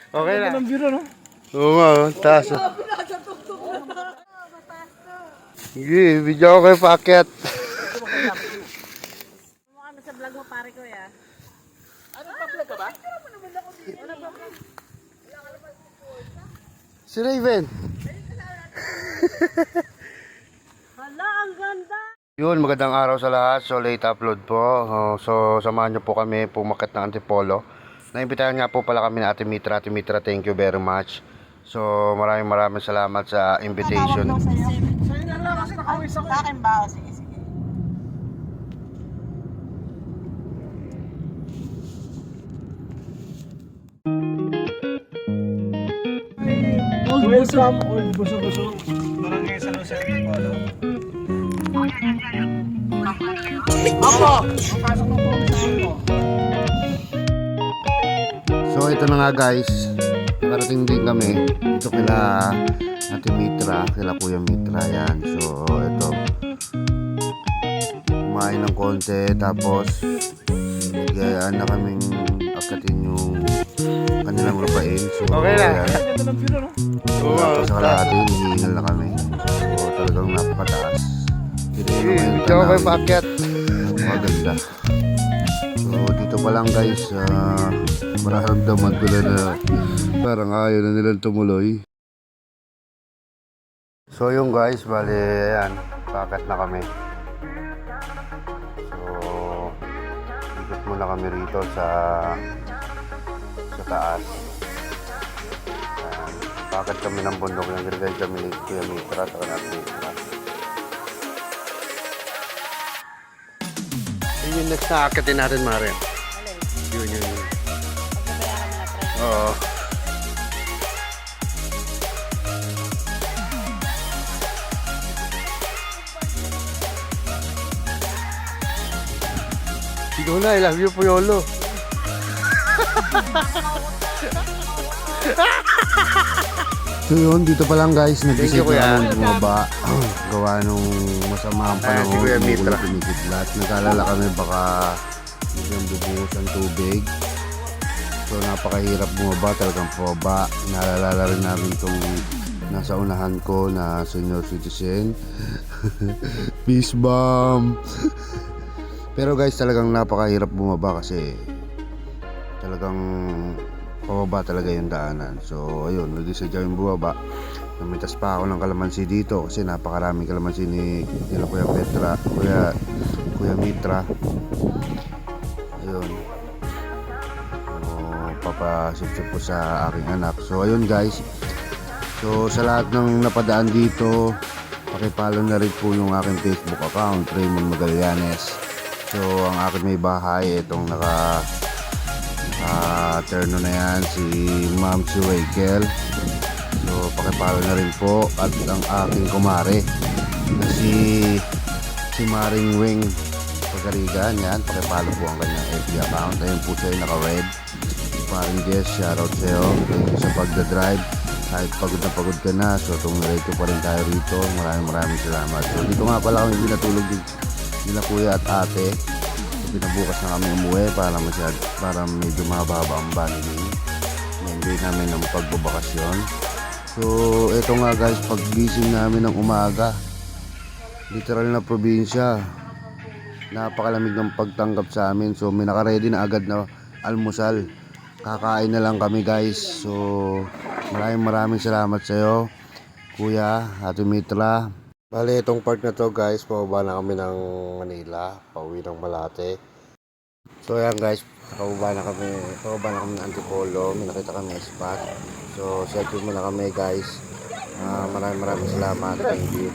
Okay na. Ang biro, no? Oo nga, taas. Sige, video ko kayo paakyat. Mukha mo sa vlog mo pare ko ya. Ano pa vlog ka ba? Si Raven. Hala, ang ganda! Yun, magandang araw sa lahat. So, late upload po. So, samahan nyo po kami pumakit ng Antipolo. Naimbitahan nga po pala kami na Ate Mitra. Ate Mitra, thank you very much. So, maraming salamat sa invitation. Sa'yo na lang kasi nakawis ako. Sa akin ba? Sige, sige. Welcome, Old Buso-Buso. Barangay San Jose Antipolo. Opo! Papasok na po kami sa ako. So, ito na nga guys. Nakarating din kami. Ito kila Ate Mitra, kila Kuya Mitra. Yan. So, ito. Kumain ng konti. Tapos, nagayaan na kaming akatin yung kanilang lupain. So, Okay na. ayan. Ganda ng biro, no? Tapos sa kalahati, hihingal na kami. So, talagang napakataas. Sige, video ko kayo paakyat. Maganda. So, dito pa lang guys, mararamdaman ko na parang ayaw na nilang tumuloy. So, yung guys, bali, ayan, paakyat na kami. So, ikot muna kami rito sa taas. Bakit kami ng bundok ng girgay kami ni Kuya Mitra at Anak Mitra. Yun yung next na akitin natin, Mare. Yun. Oo. Sige na, I love you, Puyolo. So yun, dito pa lang guys, nag-isip na akong bumaba. Gawa nung masama ang panahon, kumikidlat. Nag-alala kami baka biglang bubuhos ang tubig. So napakahirap bumaba, talagang pababa. Naalala rin namin itong nasa unahan ko na senior citizen. Peace bomb! Pero guys, talagang napakahirap bumaba kasi talagang pababa talaga yung daanan. So ayun, nag-isadya yung bumaba. Namitas pa ako ng kalamansi dito kasi napakaraming kalamansi nila Kuya Mitra. Ayun. Papasip po sa aking anak. So ayun guys. So sa lahat ng napadaan dito, pakipollow na rin po yung aking Facebook account, Raymond Magallanes. So ang akin may bahay, itong terno na yan, si Ma'am si Rachel. So pakipollow na rin po. At ang aking kumare na si Maring Wing Pagarigan, yan, pakipollow po ang kanyang FB account. Ayun po siya yung naka-red. Maring Jess, shoutout sa'yo sa pagdadrive. Kahit pagod ka na, so tumireto pa rin tayo rito. Maraming salamat. So dito nga pala kami binatulog nila kuya at ate. Pinabukas na kami umuwi para medyo mahaba ang bonding. Na-enjoy namin ng pagbabakasyon. So eto nga guys, pag-gising namin ng umaga, literal na probinsya, napakalamig ng pagtanggap sa amin. So may naka-ready na agad na almusal. Kakain na lang kami guys. So maraming salamat sa iyo Kuya, Ate Mitra. Bale, itong part na to guys, pababa na kami ng Manila, pauwi ng Malate. So ayan guys, pababa na kami ng Antipolo. May nakita kami spot. So selfie muna kami guys. Maraming salamat. Thank you.